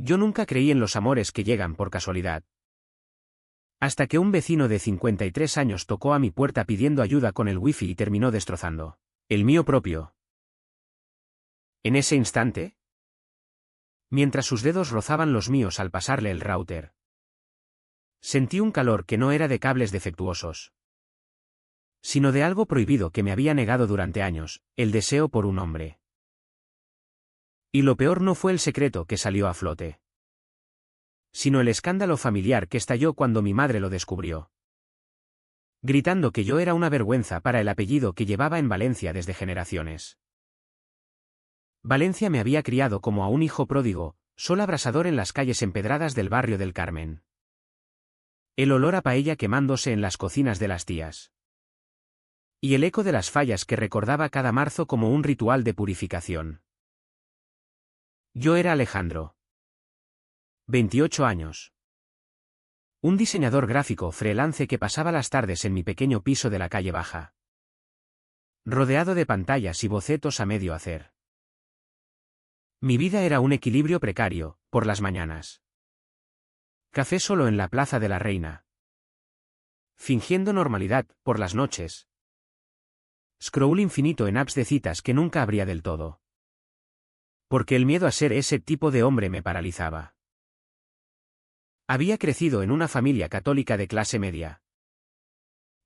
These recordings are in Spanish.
Yo nunca creí en los amores que llegan por casualidad. Hasta que un vecino de 53 años tocó a mi puerta pidiendo ayuda con el wifi y terminó destrozando el mío propio. En ese instante, mientras sus dedos rozaban los míos al pasarle el router, sentí un calor que no era de cables defectuosos, sino de algo prohibido que me había negado durante años, el deseo por un hombre. Y lo peor no fue el secreto que salió a flote, sino el escándalo familiar que estalló cuando mi madre lo descubrió, gritando que yo era una vergüenza para el apellido que llevaba en Valencia desde generaciones. Valencia me había criado como a un hijo pródigo, sol abrasador en las calles empedradas del barrio del Carmen. El olor a paella quemándose en las cocinas de las tías. Y el eco de las fallas que recordaba cada marzo como un ritual de purificación. Yo era Alejandro. 28 años. Un diseñador gráfico freelance que pasaba las tardes en mi pequeño piso de la calle baja, rodeado de pantallas y bocetos a medio hacer. Mi vida era un equilibrio precario, por las mañanas. Café solo en la Plaza de la Reina. Fingiendo normalidad, por las noches. Scroll infinito en apps de citas que nunca abría del todo. Porque el miedo a ser ese tipo de hombre me paralizaba. Había crecido en una familia católica de clase media,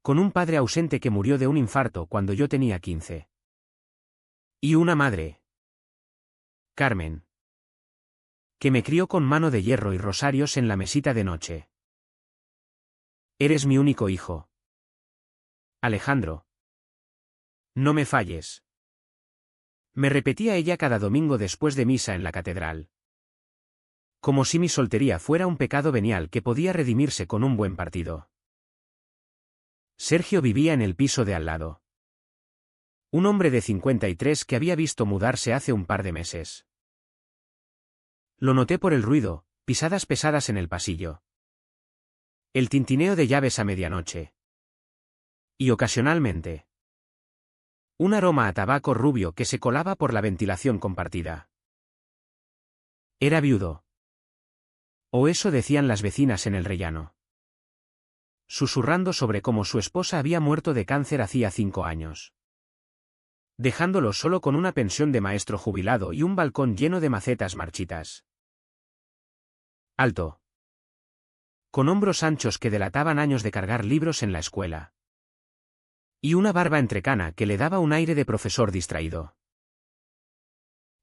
con un padre ausente que murió de un infarto cuando yo tenía 15. Y una madre, Carmen, que me crió con mano de hierro y rosarios en la mesita de noche. Eres mi único hijo, Alejandro. No me falles. Me repetía ella cada domingo después de misa en la catedral. Como si mi soltería fuera un pecado venial que podía redimirse con un buen partido. Sergio vivía en el piso de al lado. Un hombre de 53 que había visto mudarse hace un par de meses. Lo noté por el ruido, pisadas pesadas en el pasillo. El tintineo de llaves a medianoche. Y ocasionalmente, un aroma a tabaco rubio que se colaba por la ventilación compartida. Era viudo. O eso decían las vecinas en el rellano, susurrando sobre cómo su esposa había muerto de cáncer hacía 5 años. Dejándolo solo con una pensión de maestro jubilado y un balcón lleno de macetas marchitas. Alto. Con hombros anchos que delataban años de cargar libros en la escuela. Y una barba entrecana que le daba un aire de profesor distraído.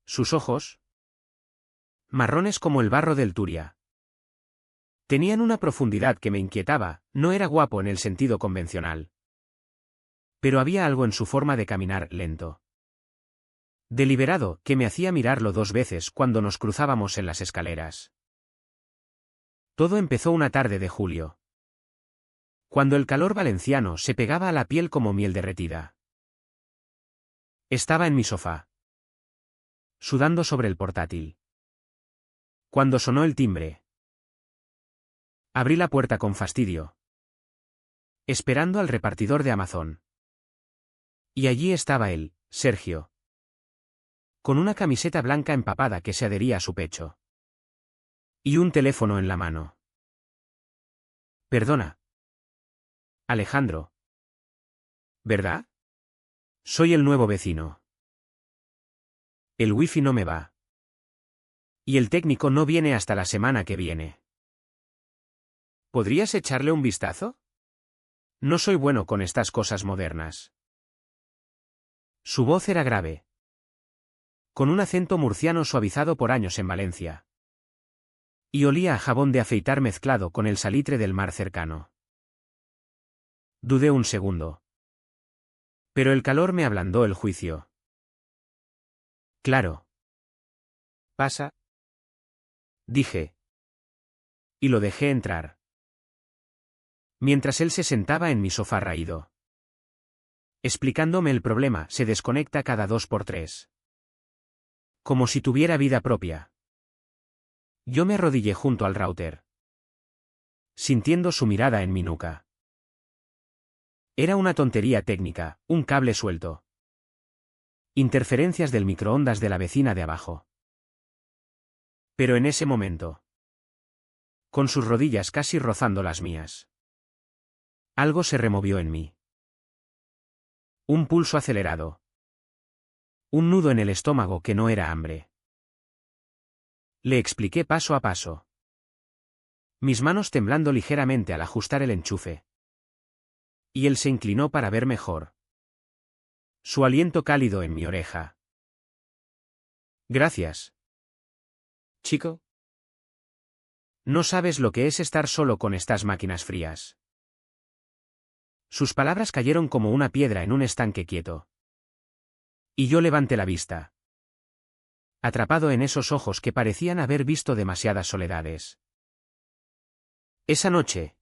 Sus ojos, marrones como el barro del Turia, tenían una profundidad que me inquietaba. No era guapo en el sentido convencional. Pero había algo en su forma de caminar lento, deliberado, que me hacía mirarlo 2 veces cuando nos cruzábamos en las escaleras. Todo empezó una tarde de julio, cuando el calor valenciano se pegaba a la piel como miel derretida. Estaba en mi sofá, sudando sobre el portátil, cuando sonó el timbre. Abrí la puerta con fastidio, esperando al repartidor de Amazon. Y allí estaba él, Sergio, con una camiseta blanca empapada que se adhería a su pecho. Y un teléfono en la mano. Perdona, Alejandro. ¿Verdad? Soy el nuevo vecino. El wifi no me va. Y el técnico no viene hasta la semana que viene. ¿Podrías echarle un vistazo? No soy bueno con estas cosas modernas. Su voz era grave, con un acento murciano suavizado por años en Valencia. Y olía a jabón de afeitar mezclado con el salitre del mar cercano. Dudé un segundo. Pero el calor me ablandó el juicio. Claro. Pasa, dije. Y lo dejé entrar. Mientras él se sentaba en mi sofá raído, explicándome el problema. Se desconecta cada 2 por 3. Como si tuviera vida propia. Yo me arrodillé junto al router, sintiendo su mirada en mi nuca. Era una tontería técnica, un cable suelto. Interferencias del microondas de la vecina de abajo. Pero en ese momento, con sus rodillas casi rozando las mías, algo se removió en mí. Un pulso acelerado. Un nudo en el estómago que no era hambre. Le expliqué paso a paso. Mis manos temblando ligeramente al ajustar el enchufe. Y él se inclinó para ver mejor. Su aliento cálido en mi oreja. Gracias. Chico. No sabes lo que es estar solo con estas máquinas frías. Sus palabras cayeron como una piedra en un estanque quieto. Y yo levanté la vista. Atrapado en esos ojos que parecían haber visto demasiadas soledades. Esa noche.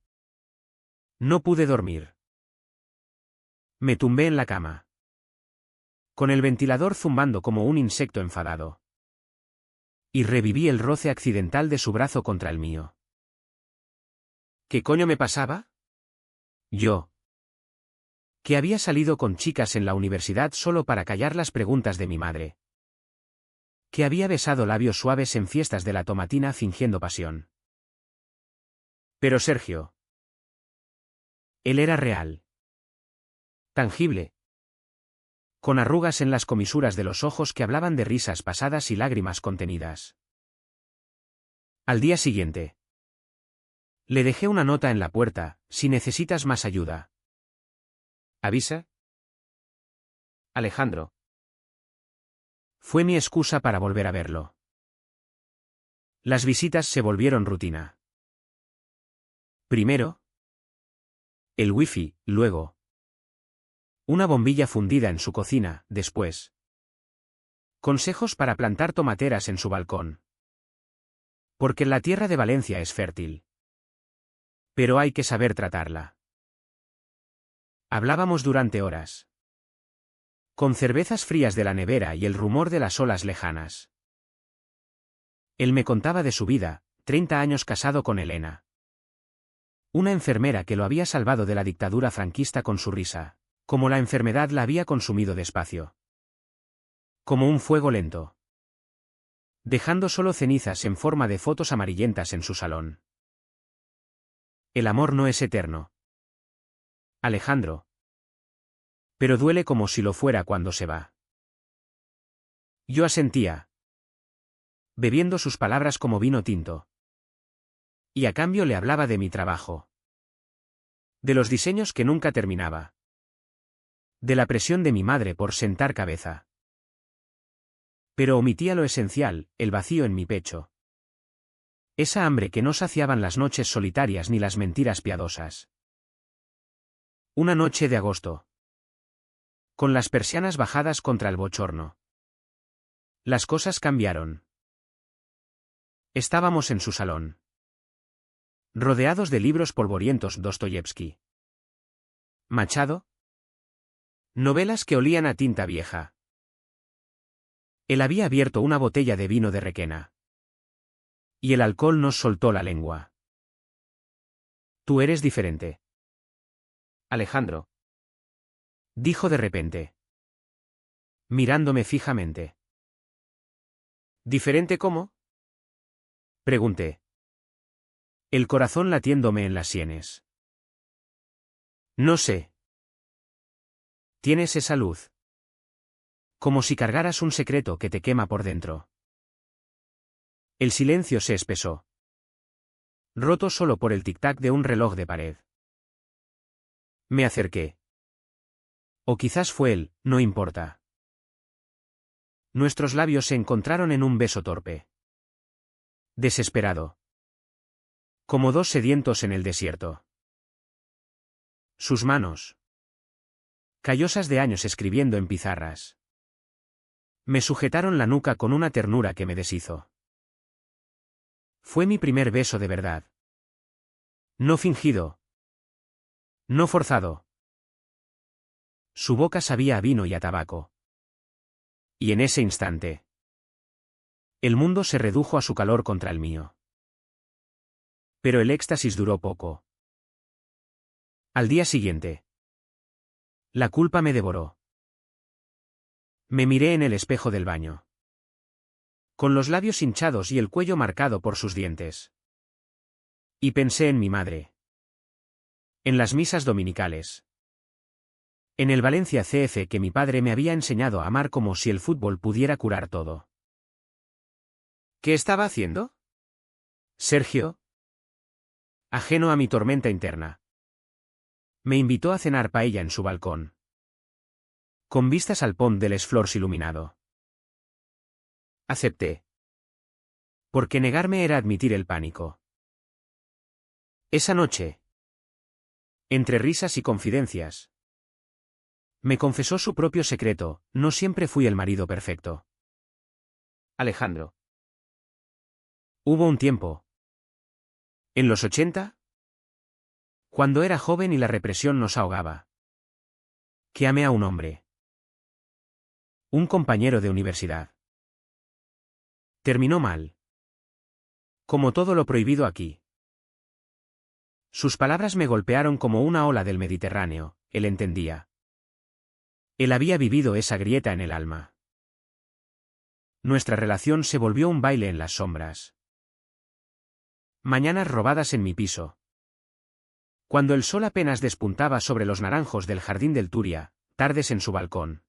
No pude dormir. Me tumbé en la cama. Con el ventilador zumbando como un insecto enfadado. Y reviví el roce accidental de su brazo contra el mío. ¿Qué coño me pasaba? Yo. Que había salido con chicas en la universidad solo para callar las preguntas de mi madre. Que había besado labios suaves en fiestas de la tomatina fingiendo pasión. Pero Sergio. Él era real. Tangible. Con arrugas en las comisuras de los ojos que hablaban de risas pasadas y lágrimas contenidas. Al día siguiente. Le dejé una nota en la puerta, si necesitas más ayuda. ¿Avisa? Alejandro. Fue mi excusa para volver a verlo. Las visitas se volvieron rutina. Primero, el wifi, luego, una bombilla fundida en su cocina, después, consejos para plantar tomateras en su balcón. Porque la tierra de Valencia es fértil. Pero hay que saber tratarla. Hablábamos durante horas. Con cervezas frías de la nevera y el rumor de las olas lejanas. Él me contaba de su vida, 30 años casado con Elena. Una enfermera que lo había salvado de la dictadura franquista con su risa, como la enfermedad la había consumido despacio. Como un fuego lento. Dejando solo cenizas en forma de fotos amarillentas en su salón. El amor no es eterno. Alejandro. Pero duele como si lo fuera cuando se va. Yo asentía. Bebiendo sus palabras como vino tinto. Y a cambio le hablaba de mi trabajo. De los diseños que nunca terminaba. De la presión de mi madre por sentar cabeza. Pero omitía lo esencial, el vacío en mi pecho. Esa hambre que no saciaban las noches solitarias ni las mentiras piadosas. Una noche de agosto. Con las persianas bajadas contra el bochorno. Las cosas cambiaron. Estábamos en su salón. Rodeados de libros polvorientos Dostoyevsky. Machado. Novelas que olían a tinta vieja. Él había abierto una botella de vino de Requena. Y el alcohol nos soltó la lengua. Tú eres diferente. Alejandro. Dijo de repente. Mirándome fijamente. ¿Diferente cómo? Pregunté. El corazón latiéndome en las sienes. No sé. Tienes esa luz. Como si cargaras un secreto que te quema por dentro. El silencio se espesó. Roto solo por el tic-tac de un reloj de pared. Me acerqué. O quizás fue él, no importa. Nuestros labios se encontraron en un beso torpe. Desesperado. Como dos sedientos en el desierto. Sus manos. Callosas de años escribiendo en pizarras. Me sujetaron la nuca con una ternura que me deshizo. Fue mi primer beso de verdad. No fingido. No forzado. Su boca sabía a vino y a tabaco. Y en ese instante, el mundo se redujo a su calor contra el mío. Pero el éxtasis duró poco. Al día siguiente, la culpa me devoró. Me miré en el espejo del baño. con los labios hinchados y el cuello marcado por sus dientes. Y pensé en mi madre. En las misas dominicales. En el Valencia CF que mi padre me había enseñado a amar como si el fútbol pudiera curar todo. ¿Qué estaba haciendo? Sergio. Ajeno a mi tormenta interna. Me invitó a cenar paella en su balcón. Con vistas al pont del Esflors iluminado. Acepté. Porque negarme era admitir el pánico. Esa noche, entre risas y confidencias, me confesó su propio secreto: no siempre fui el marido perfecto. Alejandro. Hubo un tiempo. En los 80, cuando era joven y la represión nos ahogaba, que amé a un hombre. Un compañero de universidad. Terminó mal. Como todo lo prohibido aquí. Sus palabras me golpearon como una ola del Mediterráneo, él entendía. Él había vivido esa grieta en el alma. Nuestra relación se volvió un baile en las sombras. Mañanas robadas en mi piso. Cuando el sol apenas despuntaba sobre los naranjos del jardín del Turia, tardes en su balcón.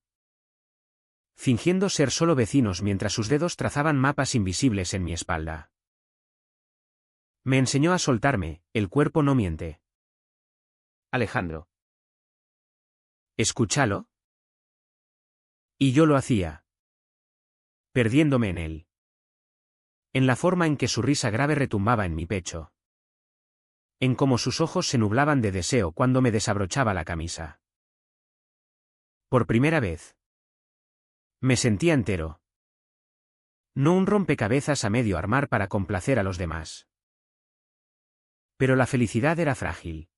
Fingiendo ser solo vecinos mientras sus dedos trazaban mapas invisibles en mi espalda. Me enseñó a soltarme: el cuerpo no miente. Alejandro. Escúchalo. Y yo lo hacía. Perdiéndome en él. En la forma en que su risa grave retumbaba en mi pecho. En cómo sus ojos se nublaban de deseo cuando me desabrochaba la camisa. Por primera vez. Me sentía entero. No un rompecabezas a medio armar para complacer a los demás. Pero la felicidad era frágil.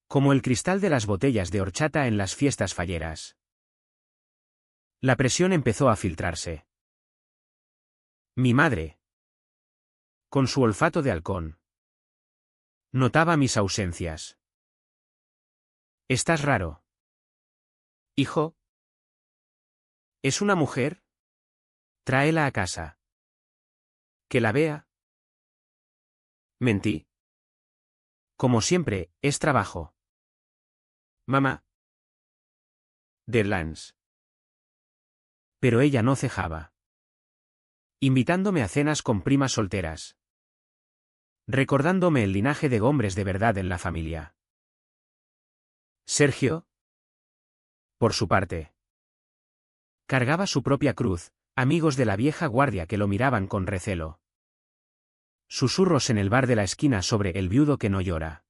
Como el cristal de las botellas de horchata en las fiestas falleras. La presión empezó a filtrarse. Mi madre, con su olfato de halcón, notaba mis ausencias. Estás raro. Hijo. ¿Es una mujer? Tráela a casa. Que la vea. Mentí. Como siempre, es trabajo. Mamá. Deadlands. Pero ella no cejaba. Invitándome a cenas con primas solteras. Recordándome el linaje de hombres de verdad en la familia. Sergio, por su parte, cargaba su propia cruz, amigos de la vieja guardia que lo miraban con recelo. Susurros en el bar de la esquina sobre el viudo que no llora.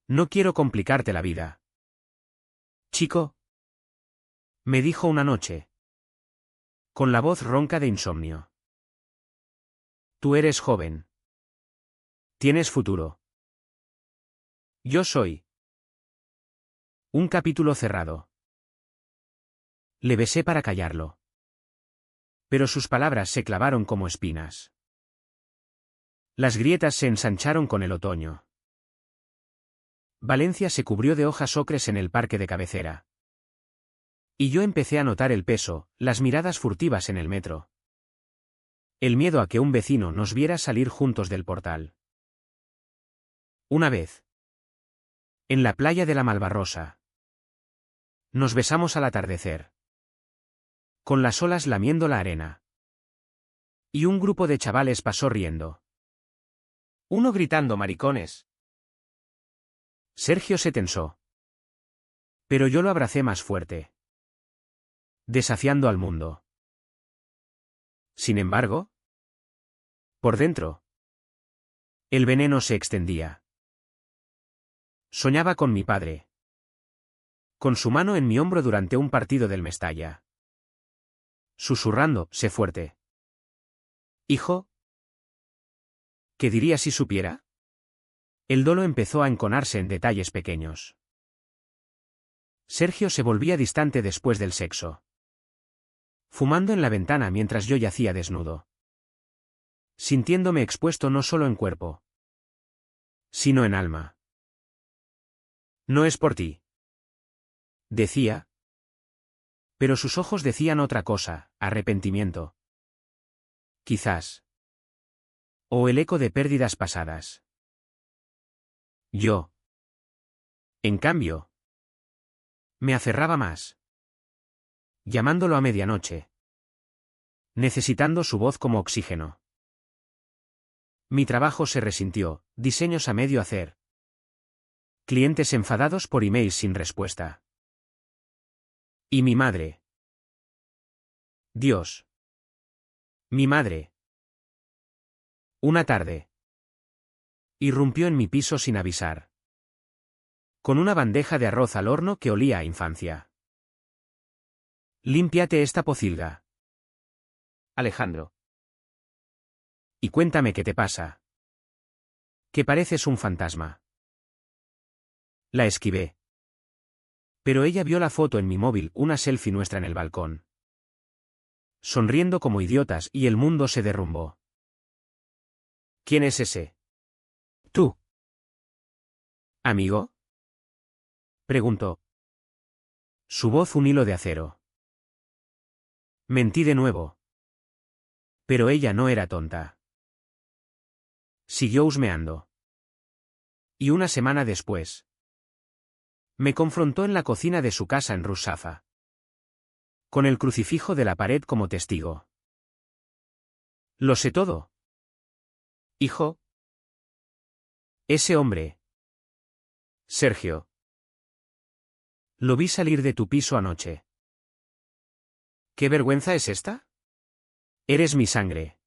No quiero complicarte la vida. Chico, me dijo una noche, con la voz ronca de insomnio. Tú eres joven. Tienes futuro. Yo soy. Un capítulo cerrado. Le besé para callarlo. Pero sus palabras se clavaron como espinas. Las grietas se ensancharon con el otoño. Valencia se cubrió de hojas ocres en el parque de cabecera. Y yo empecé a notar el peso, las miradas furtivas en el metro. El miedo a que un vecino nos viera salir juntos del portal. Una vez. En la playa de la Malvarrosa. Nos besamos al atardecer. Con las olas lamiendo la arena. Y un grupo de chavales pasó riendo. Uno gritando maricones. Sergio se tensó. Pero yo lo abracé más fuerte. Desafiando al mundo. Sin embargo, por dentro, el veneno se extendía. Soñaba con mi padre. Con su mano en mi hombro durante un partido del Mestalla. Susurrando: sé fuerte. Hijo. ¿Qué diría si supiera? El dolo empezó a enconarse en detalles pequeños. Sergio se volvía distante después del sexo. Fumando en la ventana mientras yo yacía desnudo. Sintiéndome expuesto no solo en cuerpo, sino en alma. No es por ti. Decía. Pero sus ojos decían otra cosa: arrepentimiento. quizás. O el eco de pérdidas pasadas. Yo. En cambio. Me aferraba más. Llamándolo a medianoche. Necesitando su voz como oxígeno. Mi trabajo se resintió, diseños a medio hacer. Clientes enfadados por emails sin respuesta. Y mi madre. Dios. Mi madre. Una tarde. Irrumpió en mi piso sin avisar. Con una bandeja de arroz al horno que olía a infancia. Límpiate esta pocilga. Alejandro. Y cuéntame qué te pasa. Que pareces un fantasma. La esquivé. Pero ella vio la foto en mi móvil, una selfie nuestra en el balcón. Sonriendo como idiotas, y el mundo se derrumbó. ¿Quién es ese? Tú. ¿Amigo? Preguntó. Su voz un hilo de acero. Mentí de nuevo. Pero ella no era tonta. Siguió husmeando. Y una semana después. Me confrontó en la cocina de su casa en Rusafa. Con el crucifijo de la pared como testigo. Lo sé todo. Hijo. Ese hombre. Sergio. Lo vi salir de tu piso anoche. ¿Qué vergüenza es esta? Eres mi sangre.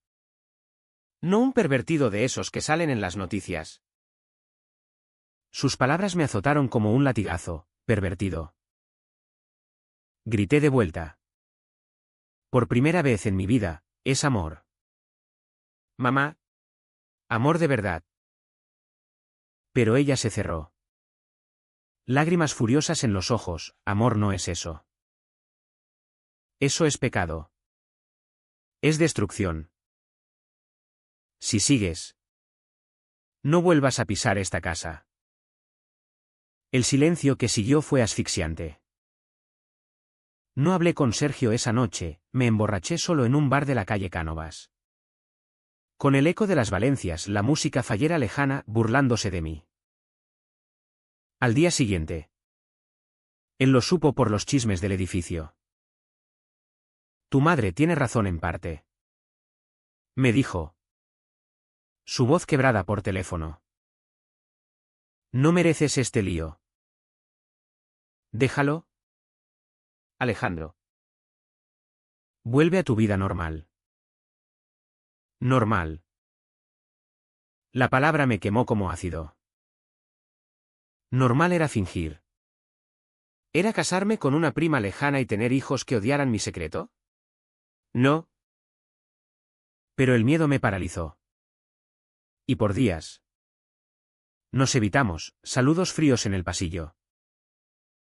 No un pervertido de esos que salen en las noticias. Sus palabras me azotaron como un latigazo. Pervertido. Grité de vuelta. Por primera vez en mi vida, es amor. Mamá. Amor de verdad. Pero ella se cerró. Lágrimas furiosas en los ojos. Amor no es eso. Eso es pecado. Es destrucción. Si sigues. No vuelvas a pisar esta casa. El silencio que siguió fue asfixiante. No hablé con Sergio esa noche, me emborraché solo en un bar de la calle Cánovas. Con el eco de las Valencias, la música fallera lejana, burlándose de mí. Al día siguiente. Él lo supo por los chismes del edificio. Tu madre tiene razón en parte. Me dijo. Su voz quebrada por teléfono. No mereces este lío. Déjalo. Alejandro. Vuelve a tu vida normal. Normal. La palabra me quemó como ácido. Normal era fingir. ¿Era casarme con una prima lejana y tener hijos que odiaran mi secreto? No. Pero el miedo me paralizó. Y por días. Nos evitamos, saludos fríos en el pasillo.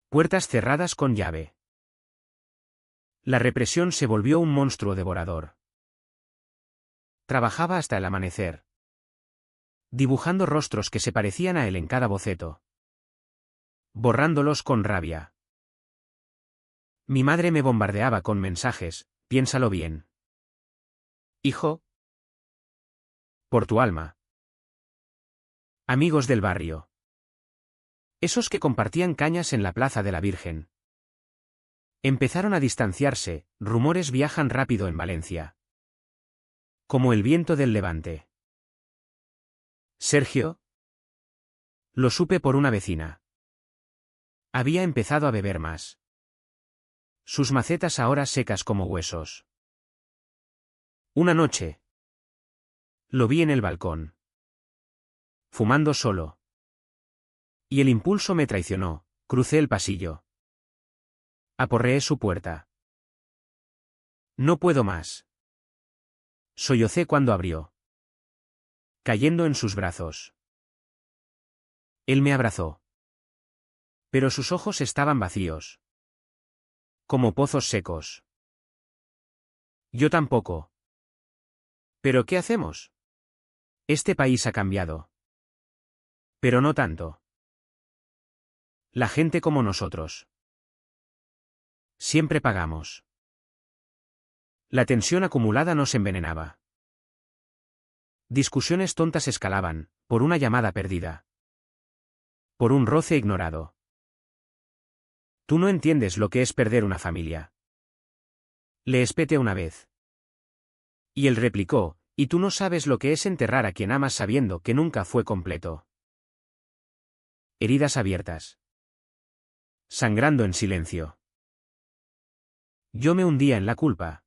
Puertas cerradas con llave. La represión se volvió un monstruo devorador. Trabajaba hasta el amanecer. Dibujando rostros que se parecían a él en cada boceto. Borrándolos con rabia. Mi madre me bombardeaba con mensajes, piénsalo bien. Hijo. Por tu alma. Amigos del barrio. Esos que compartían cañas en la Plaza de la Virgen. Empezaron a distanciarse, rumores viajan rápido en Valencia. Como el viento del levante. Sergio. Lo supe por una vecina. Había empezado a beber más. Sus macetas ahora secas como huesos. Una noche. Lo vi en el balcón. Fumando solo. Y el impulso me traicionó, crucé el pasillo. Aporreé su puerta. No puedo más. Sollocé cuando abrió. Cayendo en sus brazos. Él me abrazó. Pero sus ojos estaban vacíos. Como pozos secos. Yo tampoco. ¿Pero qué hacemos? Este país ha cambiado. Pero no tanto. La gente como nosotros. Siempre pagamos. La tensión acumulada nos envenenaba. Discusiones tontas escalaban, por una llamada perdida. Por un roce ignorado. Tú no entiendes lo que es perder una familia. Le espeté una vez. Y él replicó, y tú no sabes lo que es enterrar a quien amas sabiendo que nunca fue completo. Heridas abiertas. Sangrando en silencio. Yo me hundía en la culpa.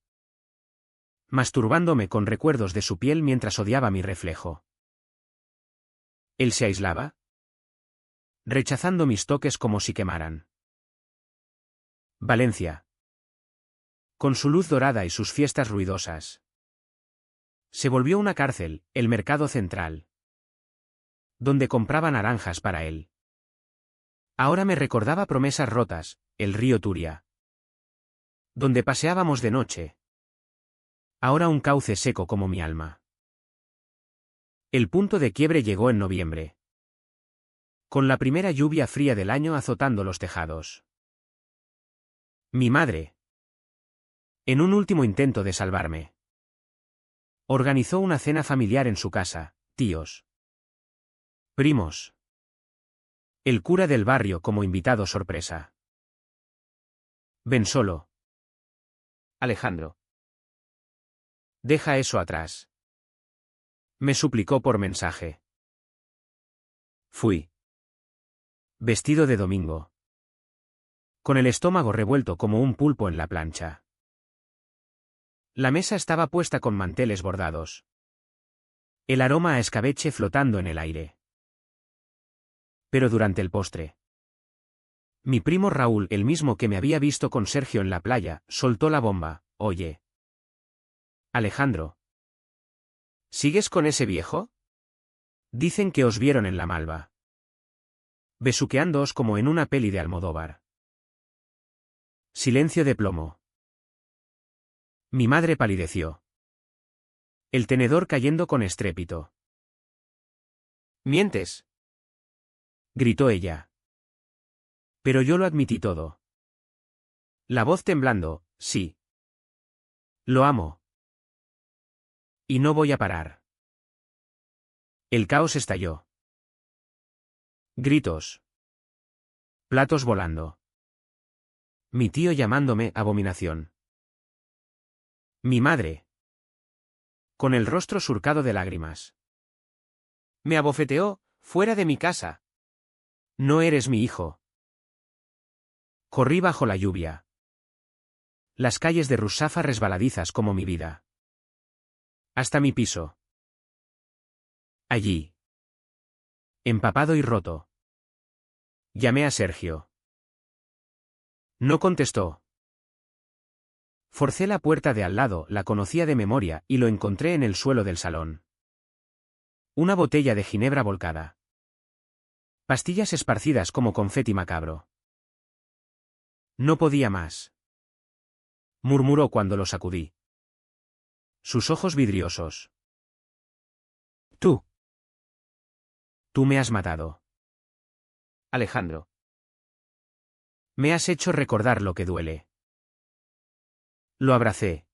Masturbándome con recuerdos de su piel mientras odiaba mi reflejo. Él se aislaba. Rechazando mis toques como si quemaran. Valencia. Con su luz dorada y sus fiestas ruidosas. Se volvió una cárcel, el mercado central. Donde compraba naranjas para él. Ahora me recordaba promesas rotas, el río Turia. Donde paseábamos de noche. Ahora un cauce seco como mi alma. El punto de quiebre llegó en noviembre. Con la primera lluvia fría del año azotando los tejados. Mi madre. En un último intento de salvarme. Organizó una cena familiar en su casa, tíos. Primos. El cura del barrio como invitado sorpresa. Ven solo. Alejandro. Deja eso atrás. Me suplicó por mensaje. Fui. Vestido de domingo. Con el estómago revuelto como un pulpo en la plancha. La mesa estaba puesta con manteles bordados. El aroma a escabeche flotando en el aire. Pero durante el postre. Mi primo Raúl, el mismo que me había visto con Sergio en la playa, soltó la bomba. Oye. Alejandro. ¿Sigues con ese viejo? Dicen que os vieron en la Malva. Besuqueándoos como en una peli de Almodóvar. Silencio de plomo. Mi madre palideció. El tenedor cayendo con estrépito. ¿Mientes? Gritó ella. Pero yo lo admití todo. La voz temblando, sí. Lo amo. Y no voy a parar. El caos estalló. Gritos. Platos volando. Mi tío llamándome abominación. Mi madre. Con el rostro surcado de lágrimas. Me abofeteó, fuera de mi casa. No eres mi hijo. Corrí bajo la lluvia. Las calles de Rusafa resbaladizas como mi vida. Hasta mi piso. Allí. Empapado y roto. Llamé a Sergio. No contestó. Forcé la puerta de al lado, la conocía de memoria, y lo encontré en el suelo del salón. Una botella de ginebra volcada. Pastillas esparcidas como confeti macabro. No podía más. Murmuró cuando lo sacudí. Sus ojos vidriosos. Tú. Tú me has matado. Alejandro. Me has hecho recordar lo que duele. Lo abracé.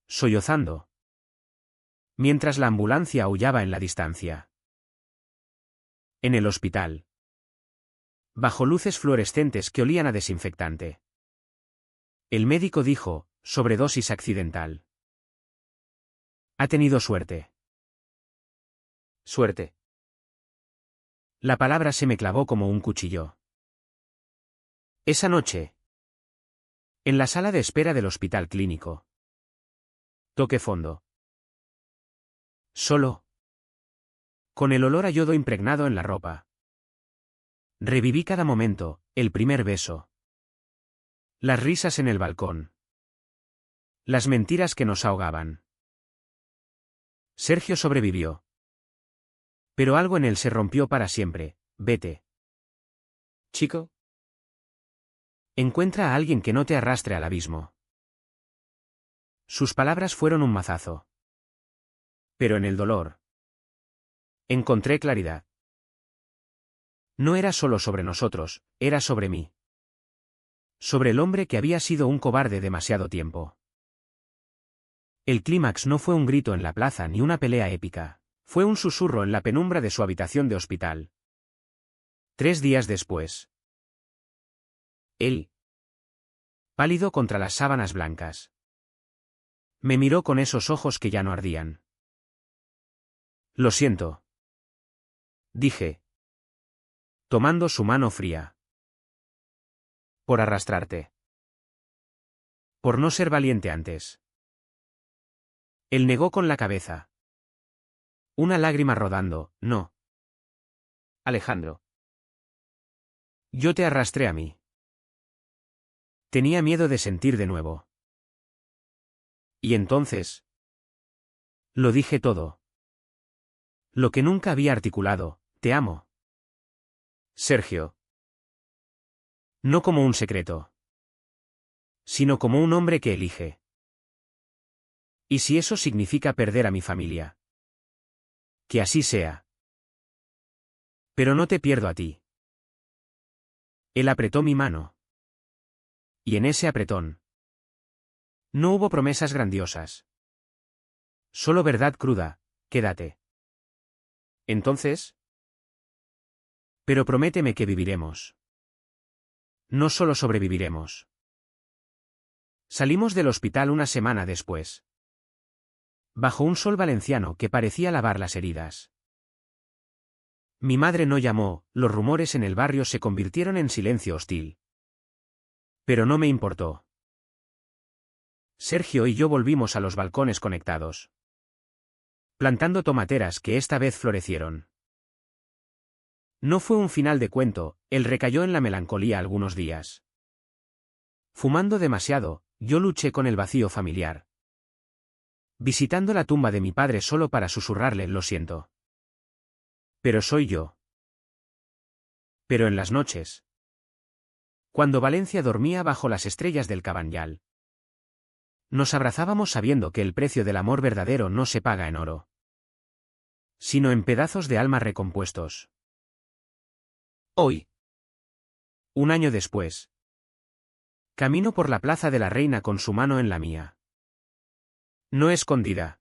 Sollozando. Mientras la ambulancia aullaba en la distancia. En el hospital. Bajo luces fluorescentes que olían a desinfectante. El médico dijo, sobredosis accidental. Ha tenido suerte. Suerte. La palabra se me clavó como un cuchillo. Esa noche. En la sala de espera del hospital clínico. Toqué fondo. Solo. Con el olor a yodo impregnado en la ropa. Reviví cada momento, el primer beso. Las risas en el balcón. Las mentiras que nos ahogaban. Sergio sobrevivió. Pero algo en él se rompió para siempre. Vete. Chico. Encuentra a alguien que no te arrastre al abismo. Sus palabras fueron un mazazo. Pero en el dolor. Encontré claridad. No era solo sobre nosotros, era sobre mí. Sobre el hombre que había sido un cobarde demasiado tiempo. El clímax no fue un grito en la plaza ni una pelea épica, fue un susurro en la penumbra de su habitación de hospital. 3 días después. Él, pálido contra las sábanas blancas, me miró con esos ojos que ya no ardían. Lo siento, dije, tomando su mano fría. Por arrastrarte. Por no ser valiente antes. Él negó con la cabeza. Una lágrima rodando, no. Alejandro. Yo te arrastré a mí. Tenía miedo de sentir de nuevo. Y entonces. Lo dije todo. Lo que nunca había articulado, te amo. Sergio. No como un secreto. Sino como un hombre que elige. ¿Y si eso significa perder a mi familia? Que así sea. Pero no te pierdo a ti. Él apretó mi mano. Y en ese apretón. No hubo promesas grandiosas. Solo verdad cruda, quédate. Entonces. Pero prométeme que viviremos. No solo sobreviviremos. Salimos del hospital una semana después. Bajo un sol valenciano que parecía lavar las heridas. Mi madre no llamó, los rumores en el barrio se convirtieron en silencio hostil. Pero no me importó. Sergio y yo volvimos a los balcones conectados. Plantando tomateras que esta vez florecieron. No fue un final de cuento, él recayó en la melancolía algunos días. Fumando demasiado, yo luché con el vacío familiar. Visitando la tumba de mi padre solo para susurrarle lo siento. Pero soy yo. Pero en las noches. Cuando Valencia dormía bajo las estrellas del Cabanyal. Nos abrazábamos sabiendo que el precio del amor verdadero no se paga en oro. Sino en pedazos de alma recompuestos. Hoy. Un año después. Camino por la Plaza de la Reina con su mano en la mía. No escondida.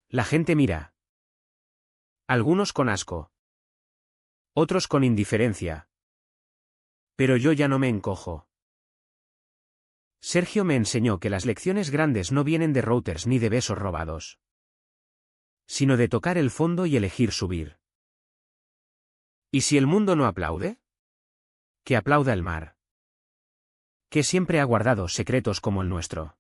La gente mira. Algunos con asco. Otros con indiferencia. Pero yo ya no me encojo. Sergio me enseñó que las lecciones grandes no vienen de routers ni de besos robados. Sino de tocar el fondo y elegir subir. ¿Y si el mundo no aplaude? Que aplauda el mar. Que siempre ha guardado secretos como el nuestro.